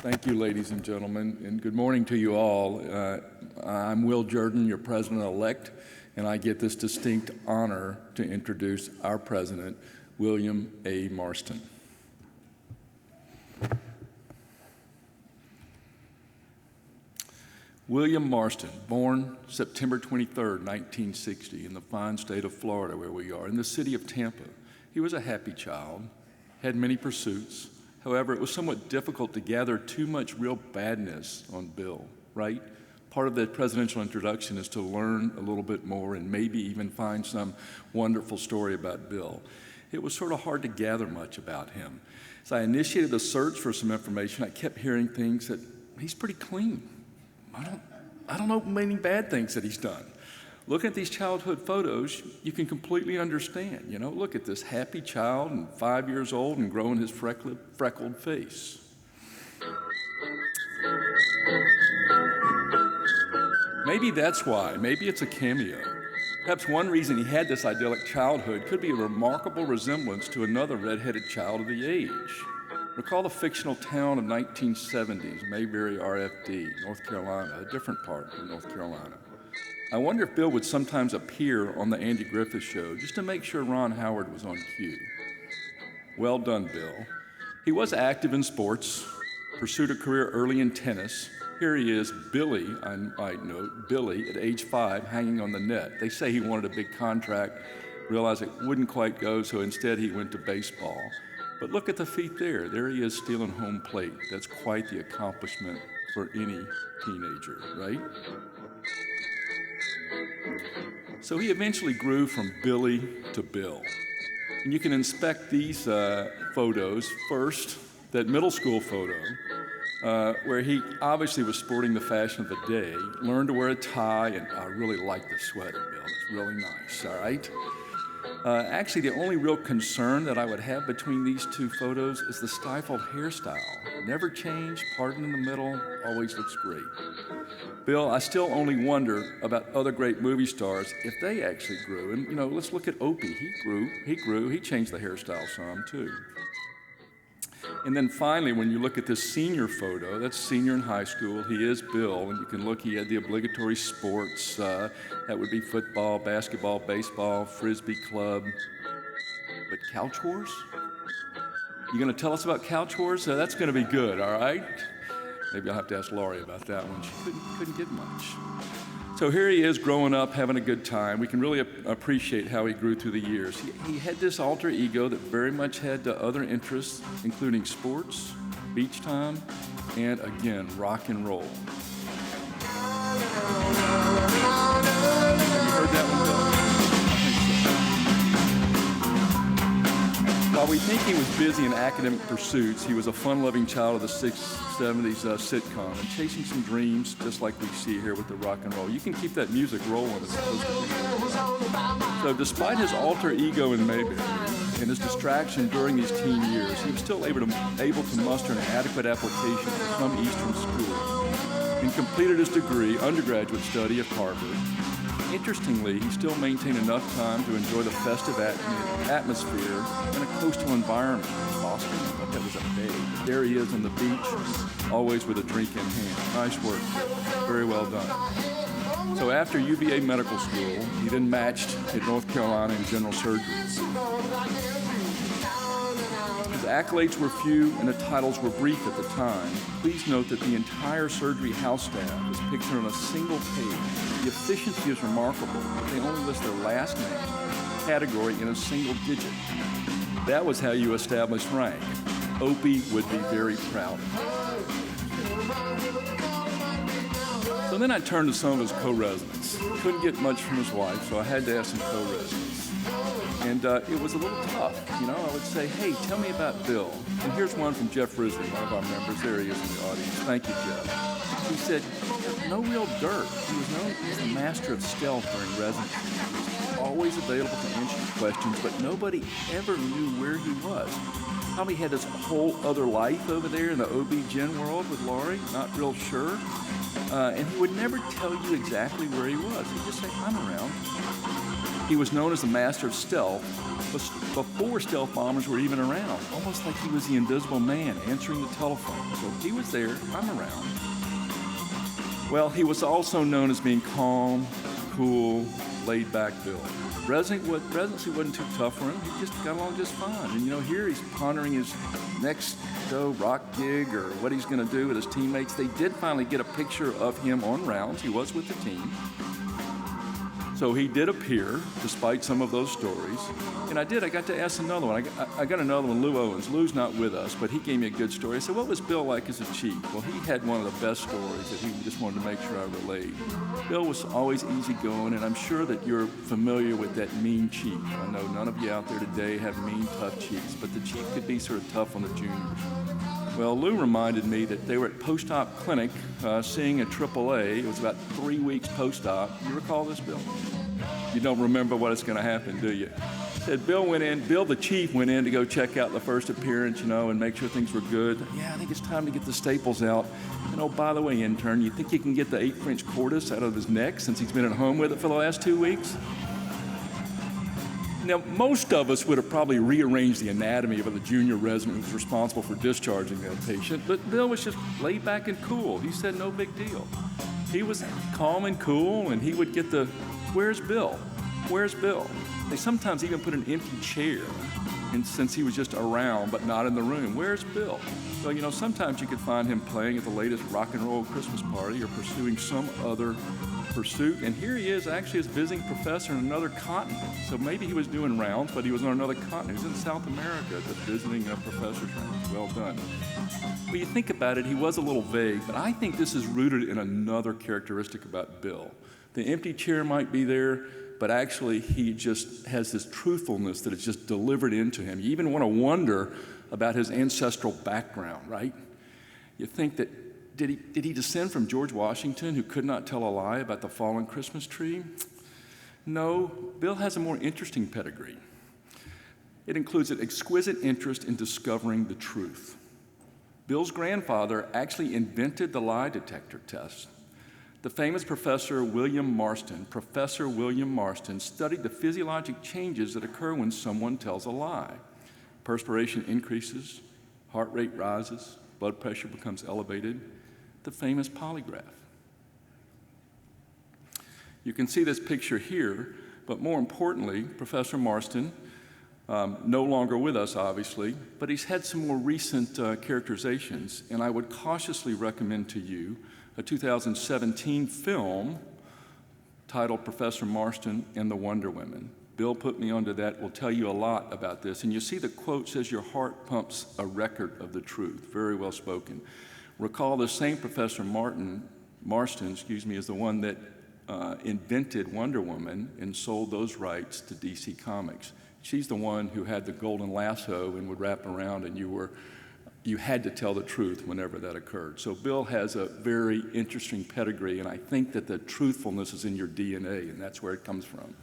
Thank you, ladies and gentlemen, and good morning to you all. I'm Will Jordan, your president-elect, and I get this distinct honor to introduce our president, William A. Marston. William Marston, born September 23, 1960, in the fine state of Florida, where we are, in the city of Tampa. He was a happy child, had many pursuits. However, it was somewhat difficult to gather too much real badness on Bill, right? Part of the presidential introduction is to learn a little bit more and maybe even find some wonderful story about Bill. It was sort of hard to gather much about him. As I initiated the search for some information, I kept hearing things that he's pretty clean. I don't know many bad things that he's done. Looking at these childhood photos, you can completely understand. You know, look at this happy child and 5 years old and growing his freckled face. Maybe that's why. Maybe it's a cameo. Perhaps one reason he had this idyllic childhood could be a remarkable resemblance to another redheaded child of the age. Recall the fictional town of 1970s, Mayberry, RFD, North Carolina, a different part of North Carolina. I wonder if Bill would sometimes appear on the Andy Griffith Show just to make sure Ron Howard was on cue. Well done, Bill. He was active in sports, pursued a career early in tennis. Here he is, Billy, I might note, Billy at age 5, hanging on the net. They say he wanted a big contract, realized it wouldn't quite go, so instead he went to baseball. But look at the feet there. There he is stealing home plate. That's quite the accomplishment for any teenager, right? So he eventually grew from Billy to Bill. And you can inspect these photos. First, that middle school photo, where he obviously was sporting the fashion of the day, learned to wear a tie, and I really like the sweater, Bill. It's really nice, all right? Actually, the only real concern that I would have between these two photos is the stifled hairstyle. Never changed, parted in the middle, always looks great. Bill, I still only wonder about other great movie stars if they actually grew. And, you know, let's look at Opie. He grew, he changed the hairstyle some, too. And then finally, when you look at this senior photo, that's senior in high school. He is Bill, and you can look, he had the obligatory sports. That would be football, basketball, baseball, frisbee club. But couch wars? You gonna tell us about couch wars? That's gonna be good, all right? Maybe I'll have to ask Laurie about that one. She couldn't get much. So here he is growing up, having a good time. We can really appreciate how he grew through the years. He had this alter ego that very much had other interests, including sports, beach time, and again, rock and roll. Have you heard that one, Bill? While we think he was busy in academic pursuits, he was a fun-loving child of the 70s sitcom and chasing some dreams, just like we see here with the rock and roll. You can keep that music rolling. It's supposed to be. So despite his alter ego in Mayberry and his distraction during these teen years, he was still able to muster an adequate application for some Eastern school and completed his degree, undergraduate study at Farber. Interestingly, he still maintained enough time to enjoy the festive atmosphere in a coastal environment in Boston. I thought that was a bay. There he is on the beach, always with a drink in hand. Nice work. Very well done. So after UVA Medical School, he then matched at North Carolina in general surgery. His accolades were few and the titles were brief at the time. Please note that the entire surgery house staff is pictured on a single page. The efficiency is remarkable. They only list their last name, category in a single digit. That was how you established rank. Opie would be very proud. So then I turned to some of his co-residents. Couldn't get much from his wife, so I had to ask some co-residents. And it was a little tough, you know. I would say, hey, tell me about Bill. And here's one from Jeff Risley, one of our members. There he is in the audience. Thank you, Jeff. He said, no real dirt. He was known as the master of stealth during residency. He was always available to answer questions, but nobody ever knew where he was. Probably had this whole other life over there in the OB-GYN world with Laurie, not real sure. And he would never tell you exactly where he was. He'd just say, I'm around. He was known as the master of stealth, before stealth bombers were even around, almost like he was the invisible man answering the telephone. So he was there, I'm around. Well, he was also known as being calm, cool, laid-back Bill. Residency wasn't too tough for him. He just got along just fine. And here he's pondering his next rock gig or what he's going to do with his teammates. They did finally get a picture of him on rounds. He was with the team. So he did appear, despite some of those stories. And I got to ask another one. I got another one, Lou Owens. Lou's not with us, but he gave me a good story. I said, what was Bill like as a chief? Well, he had one of the best stories that he just wanted to make sure I relayed. Bill was always easygoing, and I'm sure that you're familiar with that mean chief. I know none of you out there today have mean, tough chiefs, but the chief could be sort of tough on the juniors. Well, Lou reminded me that they were at post-op clinic seeing a AAA. It was about 3 weeks post-op. You recall this, Bill? You don't remember what is going to happen, do you? Said Bill the chief went in to go check out the first appearance, and make sure things were good. Yeah, I think it's time to get the staples out. And oh, by the way, intern, you think you can get the 8 French cordis out of his neck since he's been at home with it for the last 2 weeks? Now, most of us would have probably rearranged the anatomy of the junior resident who was responsible for discharging that patient, but Bill was just laid back and cool. He said no big deal. He was calm and cool, and he would get where's Bill? Where's Bill? They sometimes even put an empty chair, and since he was just around but not in the room. Where's Bill? So, sometimes you could find him playing at the latest rock and roll Christmas party or pursuing some other pursuit. And here he is actually as visiting professor in another continent. So maybe he was doing rounds, but he was on another continent. He was in South America just visiting a professor's rounds. Well done. When you think about it, he was a little vague, but I think this is rooted in another characteristic about Bill. The empty chair might be there, but actually he just has this truthfulness that is just delivered into him. You even want to wonder about his ancestral background, right? You think that, did he descend from George Washington, who could not tell a lie about the fallen Christmas tree? No, Bill has a more interesting pedigree. It includes an exquisite interest in discovering the truth. Bill's grandfather actually invented the lie detector test. The famous Professor William Marston, studied the physiologic changes that occur when someone tells a lie. Perspiration increases, heart rate rises, blood pressure becomes elevated. The famous polygraph. You can see this picture here, but more importantly, Professor Marston, no longer with us, obviously, but he's had some more recent characterizations, and I would cautiously recommend to you a 2017 film titled Professor Marston and the Wonder Women. Bill put me onto that, will tell you a lot about this. And you see the quote says, your heart pumps a record of the truth. Very well spoken. Recall the same Professor Marston, is the one that invented Wonder Woman and sold those rights to DC Comics. She's the one who had the golden lasso and would wrap around, and you had to tell the truth whenever that occurred. So Bill has a very interesting pedigree, and I think that the truthfulness is in your DNA, and that's where it comes from.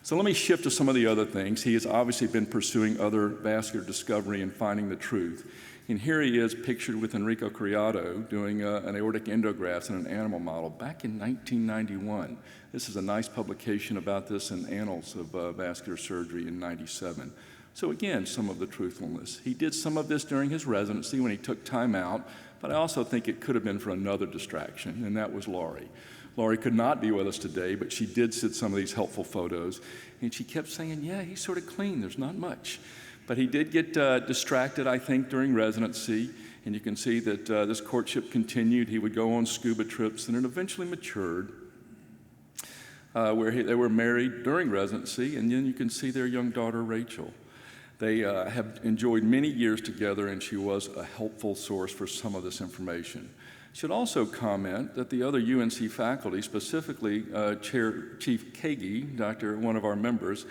So let me shift to some of the other things. He has obviously been pursuing other vascular discovery and finding the truth. And here he is pictured with Enrico Criado doing an aortic endograft in an animal model back in 1991. This is a nice publication about this in Annals of Vascular Surgery in '97. So again, some of the truthfulness. He did some of this during his residency when he took time out, but I also think it could have been for another distraction, and that was Laurie. Laurie could not be with us today, but she did send some of these helpful photos, and she kept saying, yeah, he's sort of clean, there's not much. But he did get distracted, I think, during residency, and you can see that this courtship continued. He would go on scuba trips, and it eventually matured, where they were married during residency, and then you can see their young daughter, Rachel. They have enjoyed many years together, and she was a helpful source for some of this information. Should also comment that the other UNC faculty, specifically Chief Keetsie, one of our members,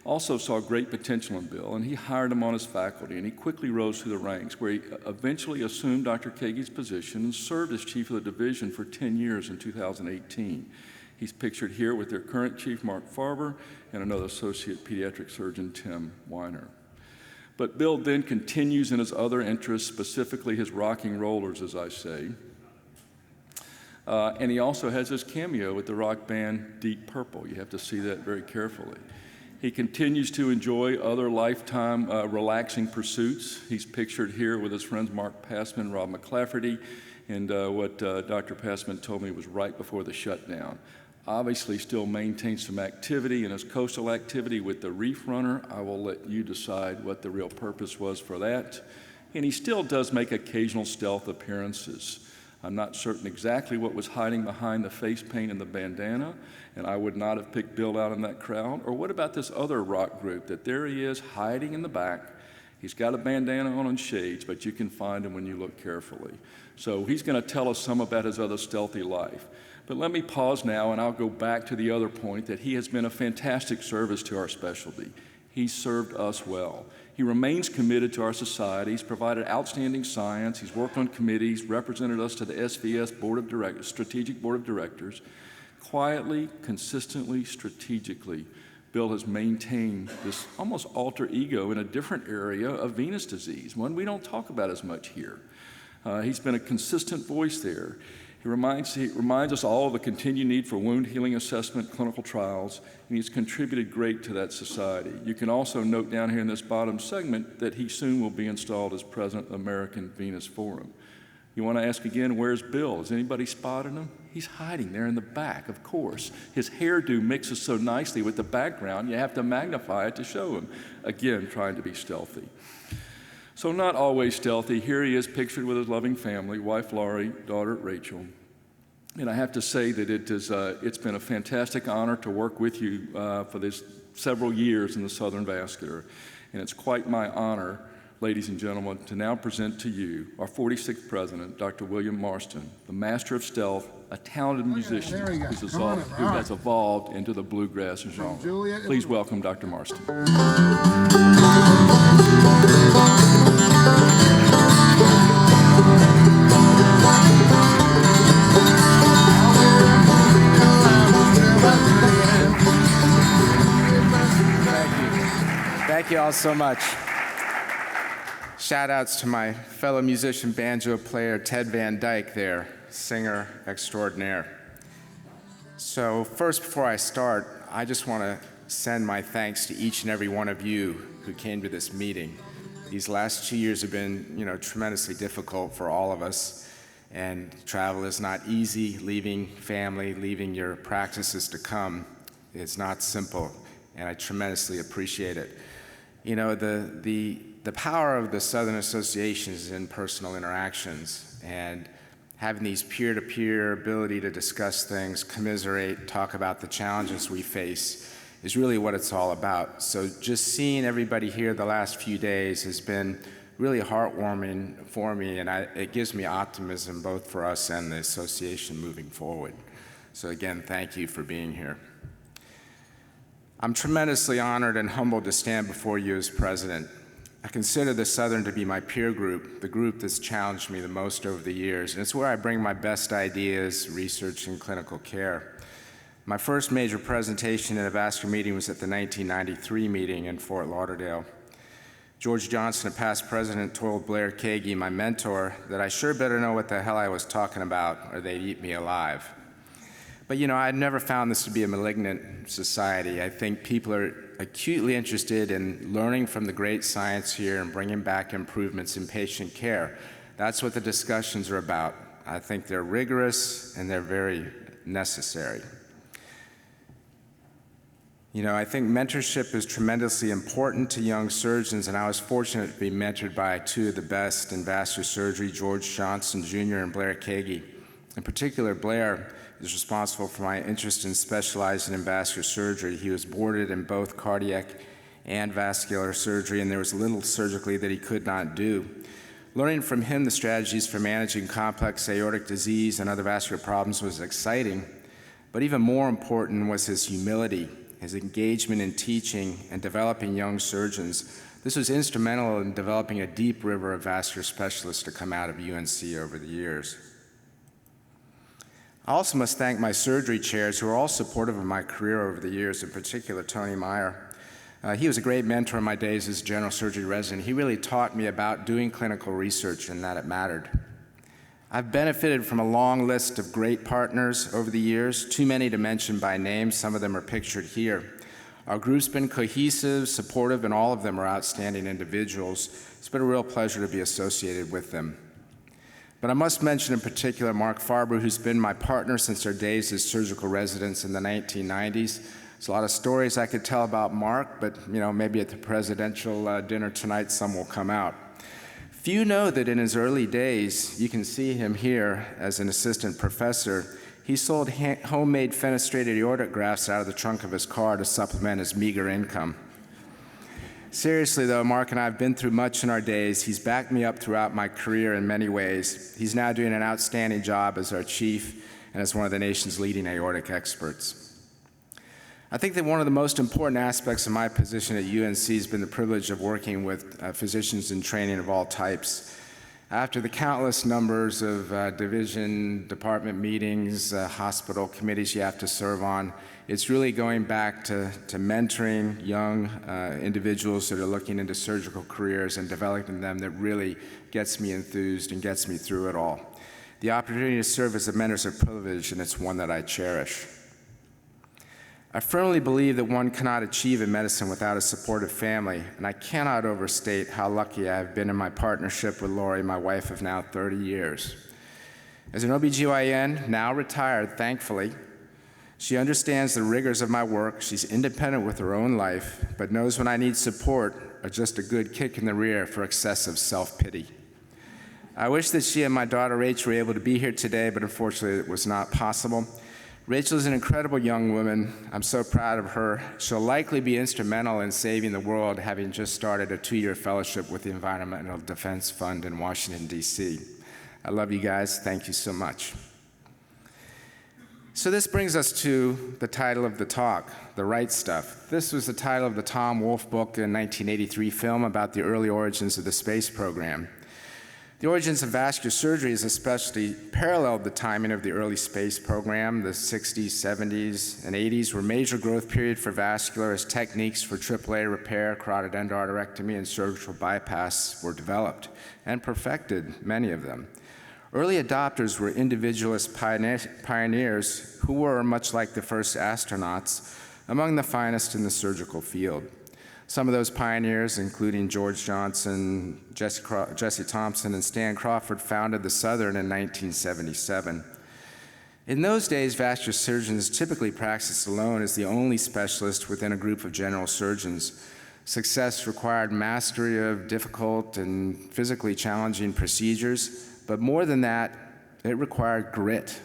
also saw great potential in Bill, and he hired him on his faculty, and he quickly rose through the ranks, where he eventually assumed Dr. Keegsie's position and served as chief of the division for 10 years in 2018. He's pictured here with their current chief, Mark Farber, and another associate pediatric surgeon, Tim Weiner. But Bill then continues in his other interests, specifically his rocking rollers, as I say. And he also has his cameo with the rock band Deep Purple. You have to see that very carefully. He continues to enjoy other lifetime relaxing pursuits. He's pictured here with his friends Mark Passman, Rob McClafferty, and what Dr. Passman told me was right before the shutdown. Obviously still maintains some activity in his coastal activity with the Reef Runner. I will let you decide what the real purpose was for that. And he still does make occasional stealth appearances. I'm not certain exactly what was hiding behind the face paint and the bandana, and I would not have picked Bill out in that crowd. Or what about this other rock group that there he is hiding in the back? He's got a bandana on and shades, but you can find him when you look carefully. So he's going to tell us some about his other stealthy life. But let me pause now, and I'll go back to the other point that he has been a fantastic service to our specialty. He's served us well. He remains committed to our society. He's provided outstanding science. He's worked on committees, represented us to the SVS Board of Directors, Strategic Board of Directors. Quietly, consistently, strategically, Bill has maintained this almost alter ego in a different area of venous disease, one we don't talk about as much here. He's been a consistent voice there. He reminds us all of the continued need for wound healing assessment, clinical trials, and he's contributed great to that society. You can also note down here in this bottom segment that he soon will be installed as president of the American Venous Forum. You want to ask again, where's Bill? Has anybody spotted him? He's hiding there in the back, of course. His hairdo mixes so nicely with the background, you have to magnify it to show him. Again, trying to be stealthy. So not always stealthy. Here he is pictured with his loving family, wife Laurie, daughter Rachel. And I have to say that it's been a fantastic honor to work with you for this several years in the Southern Vascular. And it's quite my honor, ladies and gentlemen, to now present to you our 46th president, Dr. William Marston, the master of stealth, a talented musician who has evolved into the bluegrass genre. Please welcome Dr. Marston. Thank you all so much. Shout outs to my fellow musician banjo player Ted Van Dyke there, singer extraordinaire. So first, before I start, I just want to send my thanks to each and every one of you who came to this meeting. These last 2 years have been, tremendously difficult for all of us, and travel is not easy. Leaving family, leaving your practices to come, it's not simple, and I tremendously appreciate it. The power of the Southern Association is in personal interactions, and having these peer-to-peer ability to discuss things, commiserate, talk about the challenges we face is really what it's all about. So just seeing everybody here the last few days has been really heartwarming for me, and it gives me optimism both for us and the association moving forward. So again, thank you for being here. I'm tremendously honored and humbled to stand before you as president. I consider the Southern to be my peer group, the group that's challenged me the most over the years, and it's where I bring my best ideas, research, and clinical care. My first major presentation in a vascular meeting was at the 1993 meeting in Fort Lauderdale. George Johnson, a past president, told Blair Kagi, my mentor, that I sure better know what the hell I was talking about or they'd eat me alive. But I'd never found this to be a malignant society. I think people are acutely interested in learning from the great science here and bringing back improvements in patient care. That's what the discussions are about. I think they're rigorous and they're very necessary. I think mentorship is tremendously important to young surgeons, and I was fortunate to be mentored by two of the best in vascular surgery, George Johnson Jr. and Blair Kagi. In particular, Blair is responsible for my interest in specializing in vascular surgery. He was boarded in both cardiac and vascular surgery, and there was little surgically that he could not do. Learning from him the strategies for managing complex aortic disease and other vascular problems was exciting, but even more important was his humility, his engagement in teaching and developing young surgeons. This was instrumental in developing a deep river of vascular specialists to come out of UNC over the years. I also must thank my surgery chairs who are all supportive of my career over the years, in particular Tony Meyer. He was a great mentor in my days as general surgery resident. He really taught me about doing clinical research and that it mattered. I've benefited from a long list of great partners over the years, too many to mention by name. Some of them are pictured here. Our group's been cohesive, supportive, and all of them are outstanding individuals. It's been a real pleasure to be associated with them. But I must mention in particular Mark Farber, who's been my partner since our days as surgical residents in the 1990s. There's a lot of stories I could tell about Mark, but maybe at the presidential dinner tonight some will come out. Few know that in his early days, you can see him here as an assistant professor, he sold homemade fenestrated aortic grafts out of the trunk of his car to supplement his meager income. Seriously, though, Mark and I have been through much in our days. He's backed me up throughout my career in many ways. He's now doing an outstanding job as our chief and as one of the nation's leading aortic experts. I think that one of the most important aspects of my position at UNC has been the privilege of working with physicians in training of all types. After the countless numbers of division, department meetings, hospital committees you have to serve on, it's really going back to mentoring young individuals that are looking into surgical careers and developing them that really gets me enthused and gets me through it all. The opportunity to serve as a mentor is a privilege, and it's one that I cherish. I firmly believe that one cannot achieve in medicine without a supportive family, and I cannot overstate how lucky I have been in my partnership with Lori, my wife of now 30 years. As an OBGYN, now retired, thankfully, she understands the rigors of my work. She's independent with her own life, but knows when I need support or just a good kick in the rear for excessive self-pity. I wish that she and my daughter Rachel were able to be here today, but unfortunately it was not possible. Rachel is an incredible young woman. I'm so proud of her. She'll likely be instrumental in saving the world, having just started a 2-year fellowship with the Environmental Defense Fund in Washington, D.C. I love you guys. Thank you so much. So this brings us to the title of the talk, The Right Stuff. This was the title of the Tom Wolfe book in 1983 film about the early origins of the space program. The origins of vascular surgery as a specialty paralleled the timing of the early space program. The 60s, 70s, and 80s were major growth period for vascular as techniques for AAA repair, carotid endarterectomy, and surgical bypass were developed and perfected, many of them. Early adopters were individualist pioneers who were, much like the first astronauts, among the finest in the surgical field. Some of those pioneers, including George Johnson, Jesse Thompson, and Stan Crawford, founded the Southern in 1977. In those days, vascular surgeons typically practiced alone as the only specialist within a group of general surgeons. Success required mastery of difficult and physically challenging procedures, but more than that, it required grit.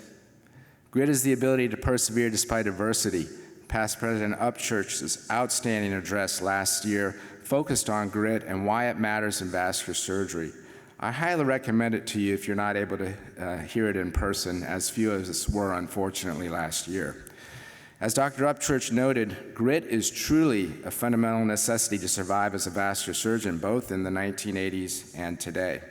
Grit is the ability to persevere despite adversity. Past President Upchurch's outstanding address last year focused on grit and why it matters in vascular surgery. I highly recommend it to you if you're not able to hear it in person, as few of us were, unfortunately, last year. As Dr. Upchurch noted, grit is truly a fundamental necessity to survive as a vascular surgeon, both in the 1980s and today.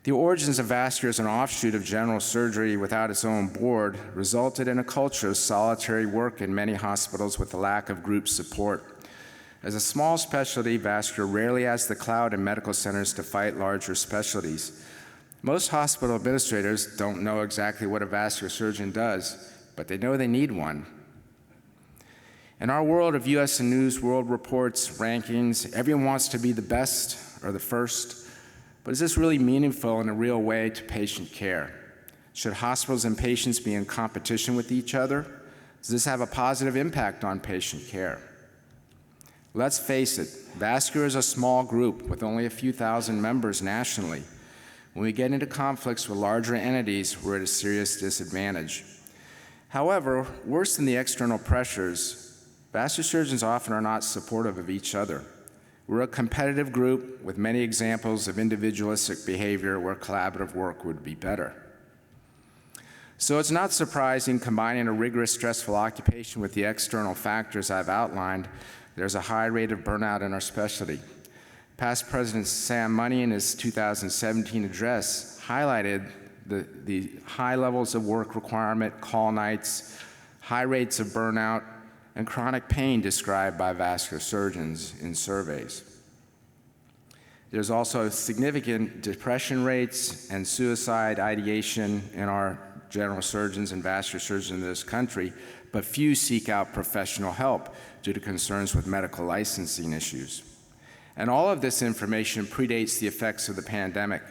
The origins of vascular as an offshoot of general surgery without its own board resulted in a culture of solitary work in many hospitals with a lack of group support. As a small specialty, vascular rarely has the clout in medical centers to fight larger specialties. Most hospital administrators don't know exactly what a vascular surgeon does, but they know they need one. In our world of U.S. News, World Reports, rankings, everyone wants to be the best or the first. But is this really meaningful in a real way to patient care? Should hospitals and patients be in competition with each other? Does this have a positive impact on patient care? Let's face it, vascular is a small group with only a few thousand members nationally. When we get into conflicts with larger entities, we're at a serious disadvantage. However, worse than the external pressures, vascular surgeons often are not supportive of each other. We're a competitive group with many examples of individualistic behavior where collaborative work would be better. So it's not surprising, combining a rigorous, stressful occupation with the external factors I've outlined, there's a high rate of burnout in our specialty. Past President Sam Money, in his 2017 address, highlighted the high levels of work requirement, call nights, high rates of burnout, and chronic pain described by vascular surgeons in surveys. There's also significant depression rates and suicide ideation in our general surgeons and vascular surgeons in this country, but few seek out professional help due to concerns with medical licensing issues. And all of this information predates the effects of the pandemic.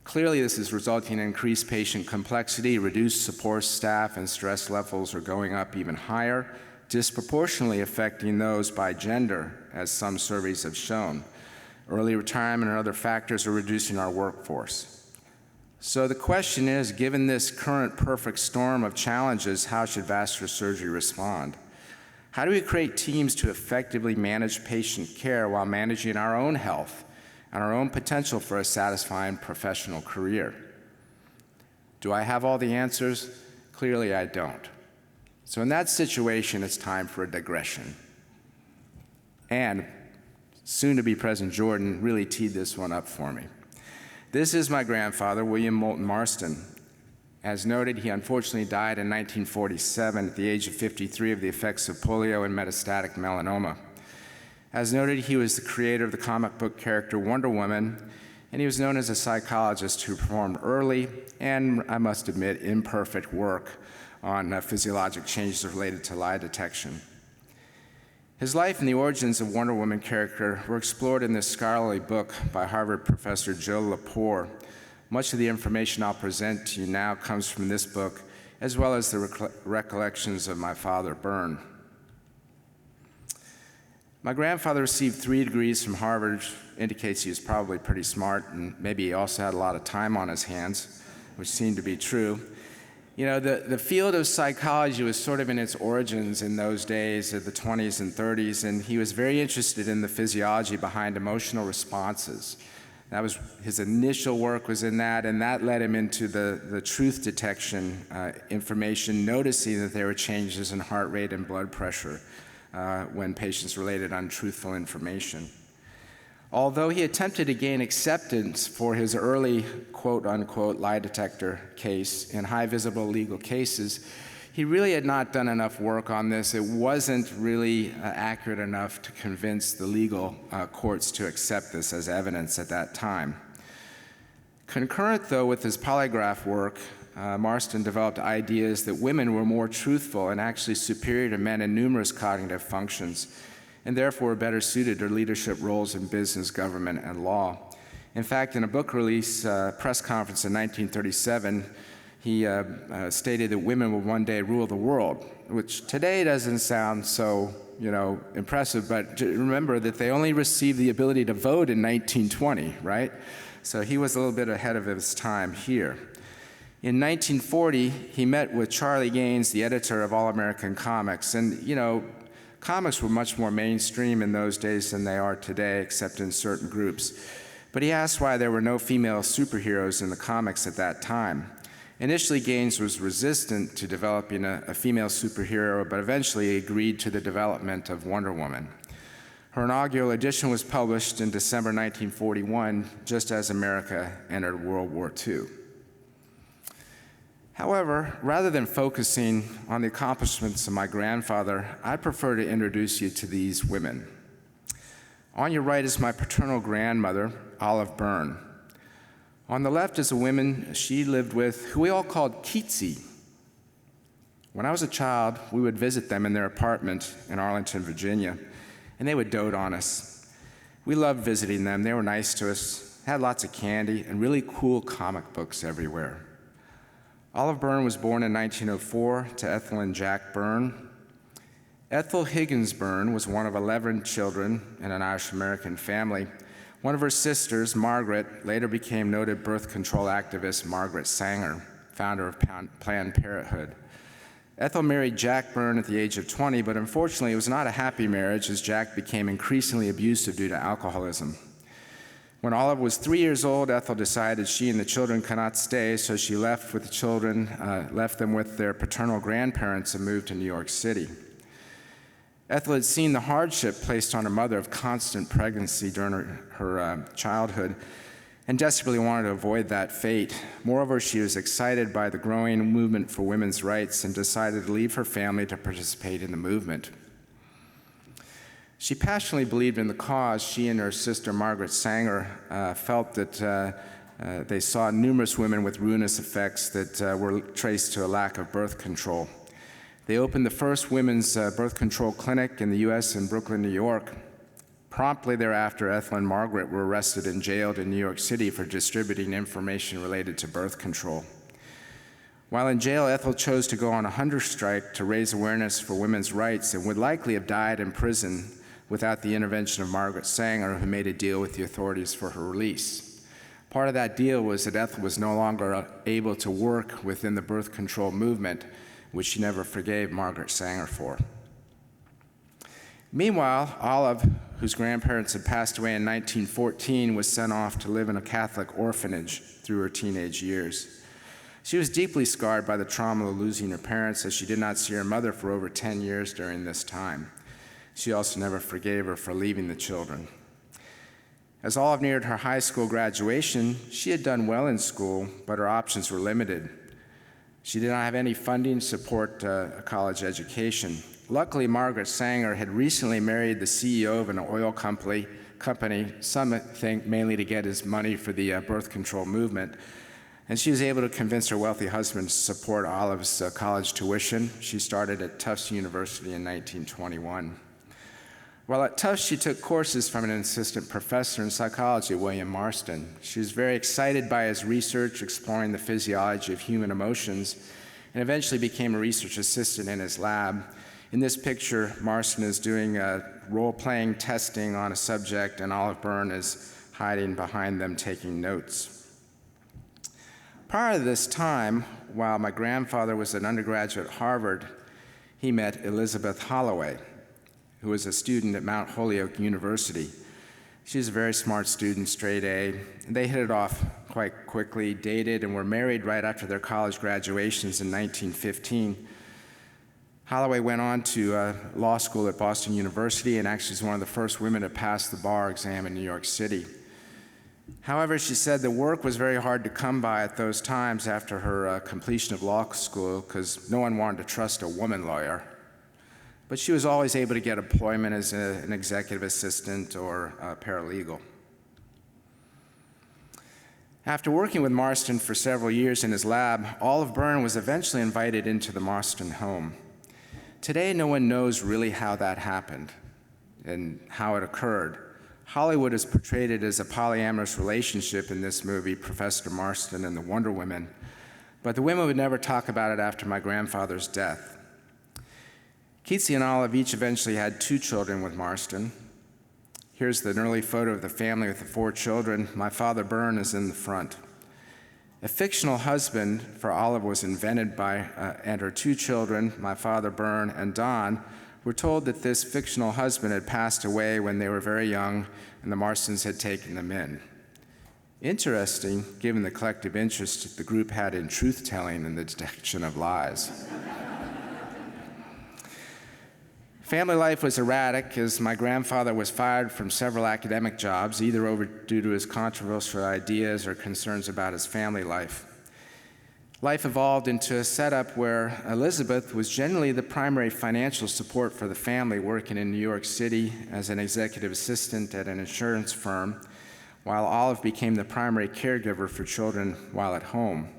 Clearly, this is resulting in increased patient complexity, reduced support staff, and stress levels are going up even higher, disproportionately affecting those by gender, as some surveys have shown. Early retirement and other factors are reducing our workforce. So the question is, given this current perfect storm of challenges, how should vascular surgery respond? How do we create teams to effectively manage patient care while managing our own health and our own potential for a satisfying professional career? Do I have all the answers? Clearly I don't. So in that situation, it's time for a digression. And soon-to-be President Jordan really teed this one up for me. This is my grandfather, William Moulton Marston. As noted, he unfortunately died in 1947 at the age of 53 of the effects of polio and metastatic melanoma. As noted, he was the creator of the comic book character Wonder Woman, and he was known as a psychologist who performed early and, I must admit, imperfect work on physiologic changes related to lie detection. His life and the origins of Wonder Woman character were explored in this scholarly book by Harvard professor Joe Lepore. Much of the information I'll present to you now comes from this book, as well as the recollections of my father, Byrne. My grandfather received 3 degrees from Harvard, which indicates he was probably pretty smart, and maybe he also had a lot of time on his hands, which seemed to be true. You know, the field of psychology was sort of in its origins in those days of the 20s and 30s, and he was very interested in the physiology behind emotional responses. That was his initial work was in that, and that led him into the truth detection information, noticing that there were changes in heart rate and blood pressure when patients related untruthful information. Although he attempted to gain acceptance for his early quote-unquote lie detector case in high visible legal cases, he really had not done enough work on this. It wasn't really accurate enough to convince the legal courts to accept this as evidence at that time. Concurrent, though, with his polygraph work, Marston developed ideas that women were more truthful and actually superior to men in numerous cognitive functions, and therefore better suited to leadership roles in business, government, and law. In fact, in a book release press conference in 1937, he stated that women would one day rule the world, which today doesn't sound so, impressive, but remember that they only received the ability to vote in 1920, right? So he was a little bit ahead of his time here. In 1940, he met with Charlie Gaines, the editor of All American Comics, and, comics were much more mainstream in those days than they are today, except in certain groups. But he asked why there were no female superheroes in the comics at that time. Initially, Gaines was resistant to developing a female superhero, but eventually agreed to the development of Wonder Woman. Her inaugural edition was published in December 1941, just as America entered World War II. However, rather than focusing on the accomplishments of my grandfather, I prefer to introduce you to these women. On your right is my paternal grandmother, Ethel Byrne. On the left is a woman she lived with who we all called Keetsie. When I was a child, we would visit them in their apartment in Arlington, Virginia, and they would dote on us. We loved visiting them. They were nice to us, had lots of candy, and really cool comic books everywhere. Olive Byrne was born in 1904 to Ethel and Jack Byrne. Ethel Higgins Byrne was one of 11 children in an Irish-American family. One of her sisters, Margaret, later became noted birth control activist Margaret Sanger, founder of Planned Parenthood. Ethel married Jack Byrne at the age of 20, but unfortunately it was not a happy marriage as Jack became increasingly abusive due to alcoholism. When Olive was 3 years old, Ethel decided she and the children could not stay, so she left with the children, left them with their paternal grandparents and moved to New York City. Ethel had seen the hardship placed on her mother of constant pregnancy during her childhood and desperately wanted to avoid that fate. Moreover, she was excited by the growing movement for women's rights and decided to leave her family to participate in the movement. She passionately believed in the cause. She and her sister, Margaret Sanger, felt that they saw numerous women with ruinous effects that were traced to a lack of birth control. They opened the first women's birth control clinic in the U.S. in Brooklyn, New York. Promptly thereafter, Ethel and Margaret were arrested and jailed in New York City for distributing information related to birth control. While in jail, Ethel chose to go on a hunger strike to raise awareness for women's rights and would likely have died in prison without the intervention of Margaret Sanger, who made a deal with the authorities for her release. Part of that deal was that Ethel was no longer able to work within the birth control movement, which she never forgave Margaret Sanger for. Meanwhile, Olive, whose grandparents had passed away in 1914, was sent off to live in a Catholic orphanage through her teenage years. She was deeply scarred by the trauma of losing her parents, as she did not see her mother for over 10 years during this time. She also never forgave her for leaving the children. As Olive neared her high school graduation, she had done well in school, but her options were limited. She did not have any funding to support a college education. Luckily, Margaret Sanger had recently married the CEO of an oil company, some think mainly to get his money for the birth control movement, and she was able to convince her wealthy husband to support Olive's college tuition. She started at Tufts University in 1921. While at Tufts, she took courses from an assistant professor in psychology, William Marston. She was very excited by his research exploring the physiology of human emotions, and eventually became a research assistant in his lab. In this picture, Marston is doing role-playing testing on a subject, and Ethel Byrne is hiding behind them taking notes. Prior to this time, while my grandfather was an undergraduate at Harvard, he met Elizabeth Holloway, who was a student at Mount Holyoke University. She was a very smart student, straight A, and they hit it off quite quickly, dated, and were married right after their college graduations in 1915. Holloway went on to law school at Boston University and actually was one of the first women to pass the bar exam in New York City. However, she said the work was very hard to come by at those times after her completion of law school, because no one wanted to trust a woman lawyer. But she was always able to get employment as an executive assistant or a paralegal. After working with Marston for several years in his lab, Ethel Byrne was eventually invited into the Marston home. Today, no one knows really how that happened and how it occurred. Hollywood has portrayed it as a polyamorous relationship in this movie, Professor Marston and the Wonder Women, but the women would never talk about it after my grandfather's death. Keetsie and Olive each eventually had 2 children with Marston. Here's an early photo of the family with the 4 children. My father, Byrne, is in the front. A fictional husband for Olive was invented by, and her 2 children, my father, Byrne, and Don, were told that this fictional husband had passed away when they were very young, and the Marstons had taken them in. Interesting, given the collective interest the group had in truth-telling and the detection of lies. Family life was erratic, as my grandfather was fired from several academic jobs, either due to his controversial ideas or concerns about his family life. Life evolved into a setup where Elizabeth was generally the primary financial support for the family, working in New York City as an executive assistant at an insurance firm, while Olive became the primary caregiver for children while at home.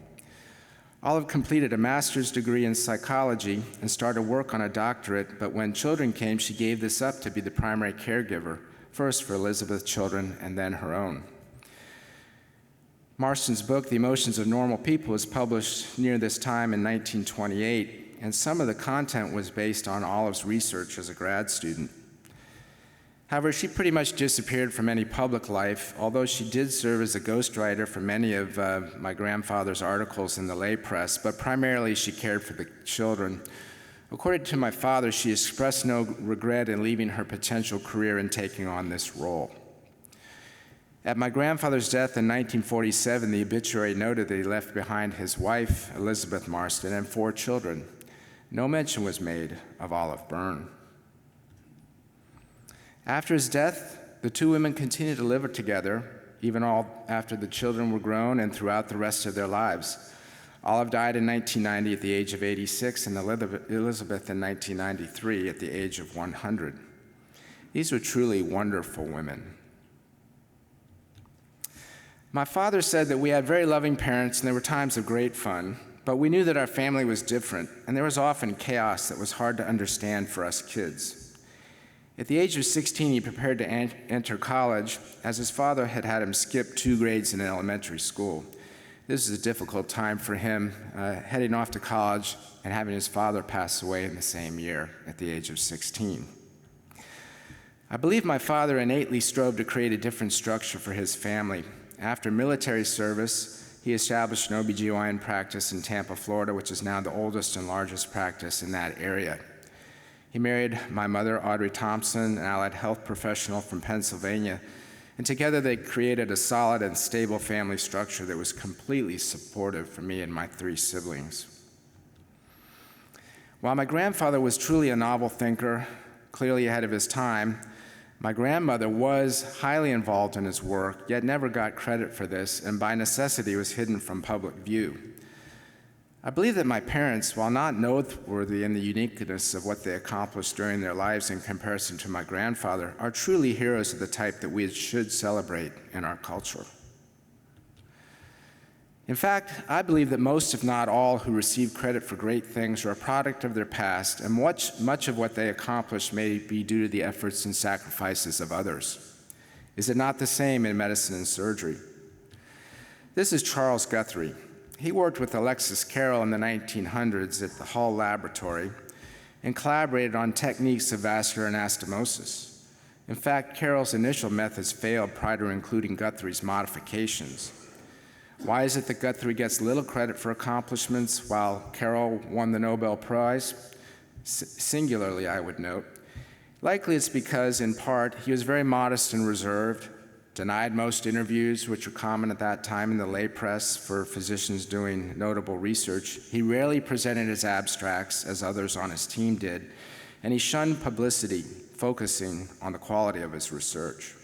Olive completed a master's degree in psychology and started work on a doctorate, but when children came, she gave this up to be the primary caregiver, first for Elizabeth's children and then her own. Marston's book, The Emotions of Normal People, was published near this time in 1928, and some of the content was based on Olive's research as a grad student. However, she pretty much disappeared from any public life, although she did serve as a ghostwriter for many of my grandfather's articles in the lay press, but primarily she cared for the children. According to my father, she expressed no regret in leaving her potential career and taking on this role. At my grandfather's death in 1947, the obituary noted that he left behind his wife, Elizabeth Marston, and 4 children. No mention was made of Ethel Byrne. After his death, the 2 women continued to live together, even all after the children were grown and throughout the rest of their lives. Olive died in 1990 at the age of 86, and Elizabeth in 1993 at the age of 100. These were truly wonderful women. My father said that we had very loving parents and there were times of great fun, But we knew that our family was different, and there was often chaos that was hard to understand for us kids. At the age of 16, he prepared to enter college, as his father had had him skip 2 grades in elementary school. This was a difficult time for him, heading off to college and having his father pass away in the same year at the age of 16. I believe my father innately strove to create a different structure for his family. After military service, he established an OB/GYN practice in Tampa, Florida, which is now the oldest and largest practice in that area. He married my mother, Audrey Thompson, an allied health professional from Pennsylvania, and together they created a solid and stable family structure that was completely supportive for me and my 3 siblings. While my grandfather was truly a novel thinker, clearly ahead of his time, my grandmother was highly involved in his work, yet never got credit for this, and by necessity was hidden from public view. I believe that my parents, while not noteworthy in the uniqueness of what they accomplished during their lives in comparison to my grandfather, are truly heroes of the type that we should celebrate in our culture. In fact, I believe that most, if not all, who receive credit for great things are a product of their past, and much of what they accomplished may be due to the efforts and sacrifices of others. Is it not the same in medicine and surgery? This is Charles Guthrie. He worked with Alexis Carrel in the 1900s at the Hall Laboratory and collaborated on techniques of vascular anastomosis. In fact, Carrel's initial methods failed prior to including Guthrie's modifications. Why is it that Guthrie gets little credit for accomplishments while Carrel won the Nobel Prize? Singularly, I would note. Likely it's because, in part, he was very modest and reserved, denied most interviews, which were common at that time in the lay press for physicians doing notable research. He rarely presented his abstracts, as others on his team did, and he shunned publicity, focusing on the quality of his research.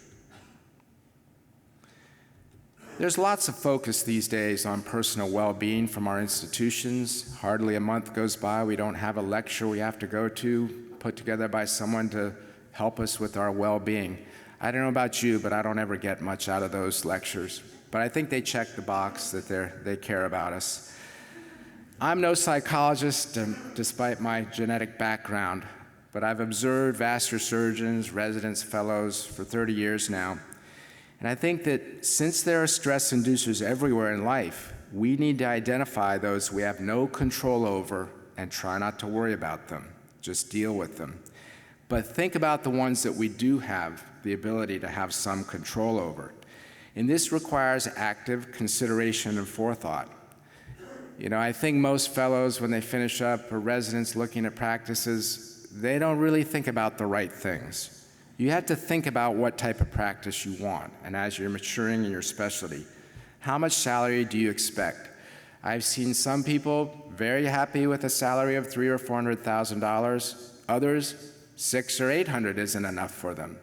There's lots of focus these days on personal well-being from our institutions. Hardly a month goes by we don't have a lecture we have to go to, put together by someone to help us with our well-being. I don't know about you, but I don't ever get much out of those lectures. But I think they check the box that they care about us. I'm no psychologist, despite my genetic background, but I've observed vascular surgeons, residents, fellows for 30 years now. And I think that since there are stress inducers everywhere in life, we need to identify those we have no control over and try not to worry about them. Just deal with them. But think about the ones that we do have the ability to have some control over. And this requires active consideration and forethought. You know, I think most fellows, when they finish up, or residents looking at practices, they don't really think about the right things. You have to think about what type of practice you want, and as you're maturing in your specialty, how much salary do you expect? I've seen some people very happy with a salary of $300,000 or $400,000. Others, $600,000 or $800,000 isn't enough for them.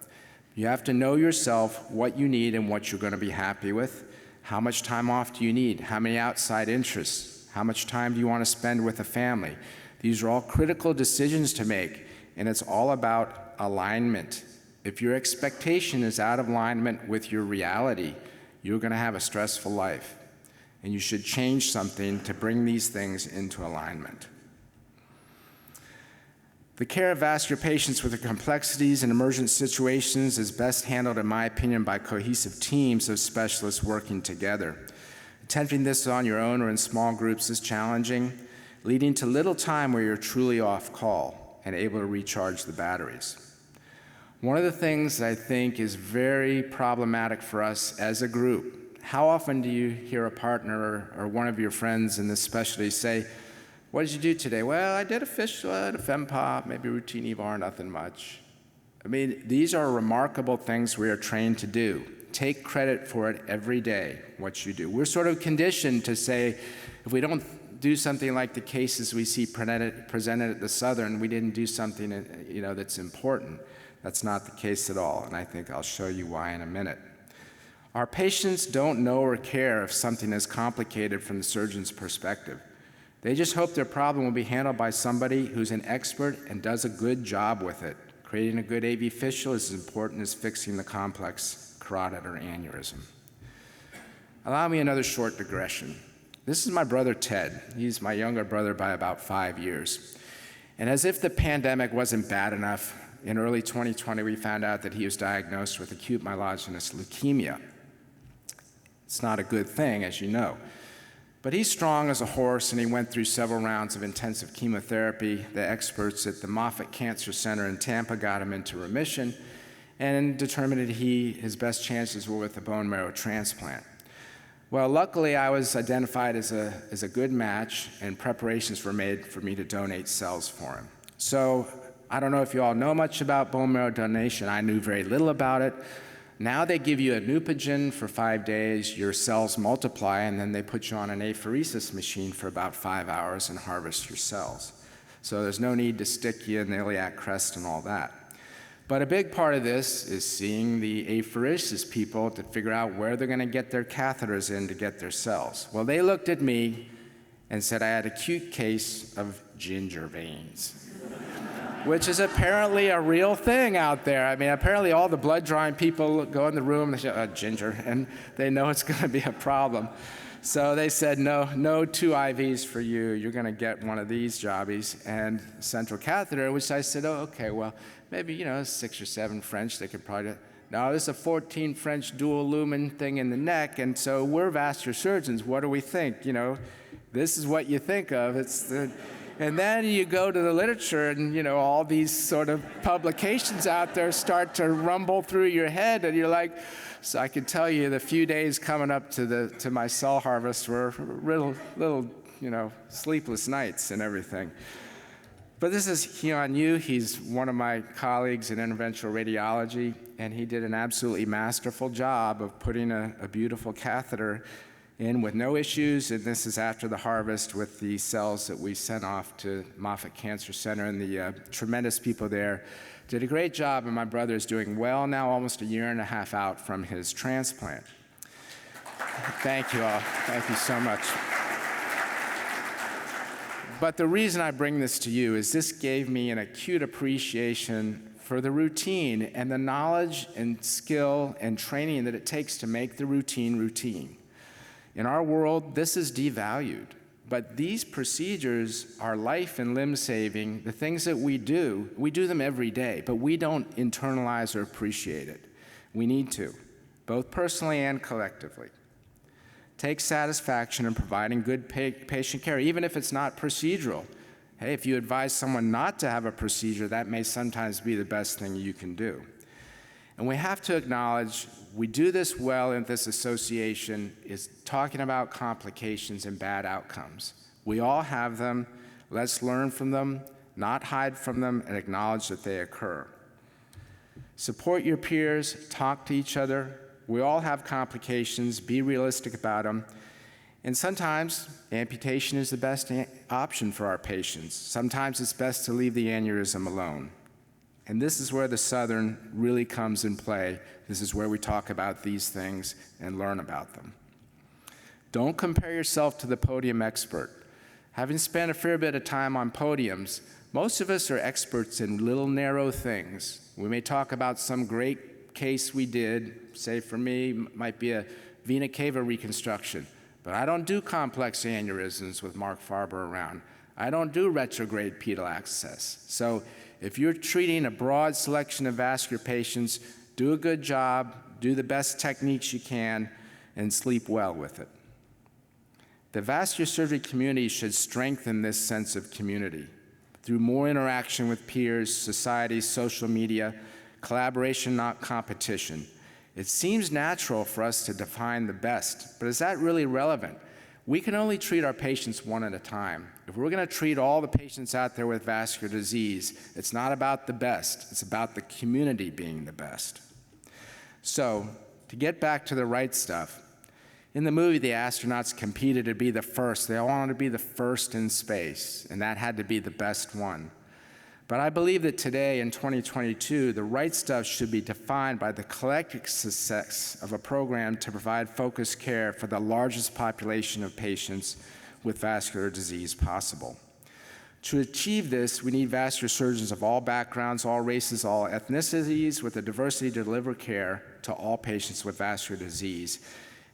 You have to know yourself what you need and what you're going to be happy with. How much time off do you need? How many outside interests? How much time do you want to spend with a family? These are all critical decisions to make, and it's all about alignment. If your expectation is out of alignment with your reality, you're going to have a stressful life, and you should change something to bring these things into alignment. The care of vascular patients with the complexities and emergent situations is best handled, in my opinion, by cohesive teams of specialists working together. Attempting this on your own or in small groups is challenging, leading to little time where you're truly off call and able to recharge the batteries. One of the things that I think is very problematic for us as a group, how often do you hear a partner or one of your friends in this specialty say, "What did you do today?" "Well, I did a fistula and a fempop, maybe routine EVAR, nothing much." I mean, these are remarkable things we are trained to do. Take credit for it every day, what you do. We're sort of conditioned to say, if we don't do something like the cases we see presented at the Southern, we didn't do something that's important. That's not the case at all, and I think I'll show you why in a minute. Our patients don't know or care if something is complicated from the surgeon's perspective. They just hope their problem will be handled by somebody who's an expert and does a good job with it. Creating a good AV fistula is as important as fixing the complex carotid or aneurysm. Allow me another short digression. This is my brother Ted. He's my younger brother by about 5 years. And as if the pandemic wasn't bad enough, in early 2020 we found out that he was diagnosed with acute myelogenous leukemia. It's not a good thing, as you know. But he's strong as a horse, and he went through several rounds of intensive chemotherapy. The experts at the Moffitt Cancer Center in Tampa got him into remission and determined that his best chances were with a bone marrow transplant. Well, luckily, I was identified as a good match, and preparations were made for me to donate cells for him. So I don't know if you all know much about bone marrow donation. I knew very little about it. Now they give you a Neupogen for 5 days, your cells multiply, and then they put you on an apheresis machine for about 5 hours and harvest your cells. So there's no need to stick you in the iliac crest and all that. But a big part of this is seeing the apheresis people to figure out where they're going to get their catheters in to get their cells. Well, they looked at me and said I had an acute case of ginger veins, which is apparently a real thing out there. I mean, apparently all the blood drawing people go in the room, they say, ginger, and they know it's going to be a problem. So they said, no 2 IVs for you. You're going to get one of these jobbies and central catheter, which I said, oh, okay, well, maybe, 6 or 7 French, they could probably, no, this is a 14 French dual lumen thing in the neck, and so we're vascular surgeons. What do we think? This is what you think of. And then you go to the literature and, all these sort of publications out there start to rumble through your head, and you're like, so I can tell you the few days coming up to my cell harvest were little, sleepless nights and everything. But this is Hyun Yu. He's one of my colleagues in interventional radiology, and he did an absolutely masterful job of putting a beautiful catheter in with no issues, and this is after the harvest with the cells that we sent off to Moffitt Cancer Center, and the tremendous people there did a great job, and my brother is doing well now, almost a year and a half out from his transplant. Thank you all. Thank you so much. But the reason I bring this to you is this gave me an acute appreciation for the routine and the knowledge and skill and training that it takes to make the routine routine. In our world, this is devalued, but these procedures are life and limb saving. The things that we do them every day, but we don't internalize or appreciate it. We need to, both personally and collectively. Take satisfaction in providing good patient care, even if it's not procedural. Hey, if you advise someone not to have a procedure, that may sometimes be the best thing you can do. And we have to acknowledge we do this well in this association is talking about complications and bad outcomes. We all have them. Let's learn from them, not hide from them, and acknowledge that they occur. Support your peers, talk to each other. We all have complications. Be realistic about them. And sometimes amputation is the best option for our patients. Sometimes it's best to leave the aneurysm alone. And this is where the Southern really comes in play. This is where we talk about these things and learn about them. Don't compare yourself to the podium expert. Having spent a fair bit of time on podiums, most of us are experts in little narrow things. We may talk about some great case we did, say for me, might be a vena cava reconstruction, but I don't do complex aneurysms with Mark Farber around. I don't do retrograde pedal access. So if you're treating a broad selection of vascular patients, do a good job, do the best techniques you can, and sleep well with it. The vascular surgery community should strengthen this sense of community through more interaction with peers, society, social media, collaboration, not competition. It seems natural for us to define the best, but is that really relevant? We can only treat our patients one at a time. If we're going to treat all the patients out there with vascular disease, it's not about the best, it's about the community being the best. So, to get back to the right stuff, in the movie, the astronauts competed to be the first. They all wanted to be the first in space, and that had to be the best one. But I believe that today, in 2022, the right stuff should be defined by the collective success of a program to provide focused care for the largest population of patients with vascular disease possible. To achieve this, we need vascular surgeons of all backgrounds, all races, all ethnicities, with the diversity to deliver care to all patients with vascular disease.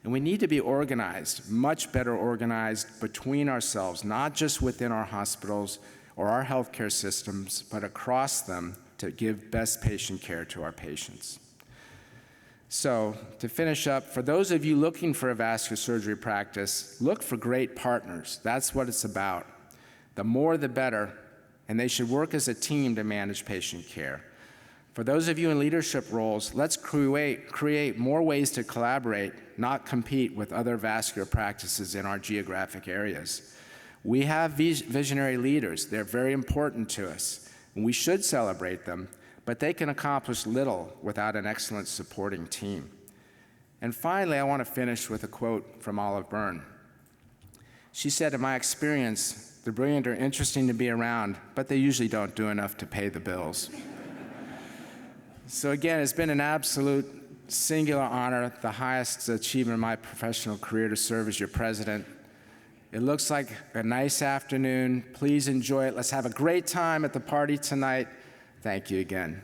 And we need to be organized, much better organized between ourselves, not just within our hospitals or our healthcare systems, but across them to give best patient care to our patients. So, to finish up, for those of you looking for a vascular surgery practice, look for great partners. That's what it's about. The more the better, and they should work as a team to manage patient care. For those of you in leadership roles, let's create more ways to collaborate, not compete with other vascular practices in our geographic areas. We have visionary leaders. They're very important to us, and we should celebrate them, but they can accomplish little without an excellent supporting team. And finally, I want to finish with a quote from Ethel Byrne. She said, "In my experience, the brilliant are interesting to be around, but they usually don't do enough to pay the bills." So again, it's been an absolute singular honor, the highest achievement of my professional career, to serve as your president. It looks like a nice afternoon. Please enjoy it. Let's have a great time at the party tonight. Thank you again.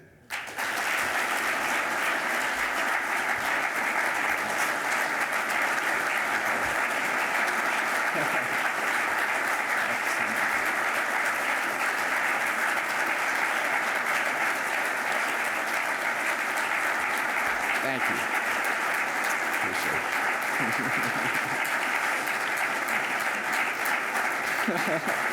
Thank you. Appreciate it.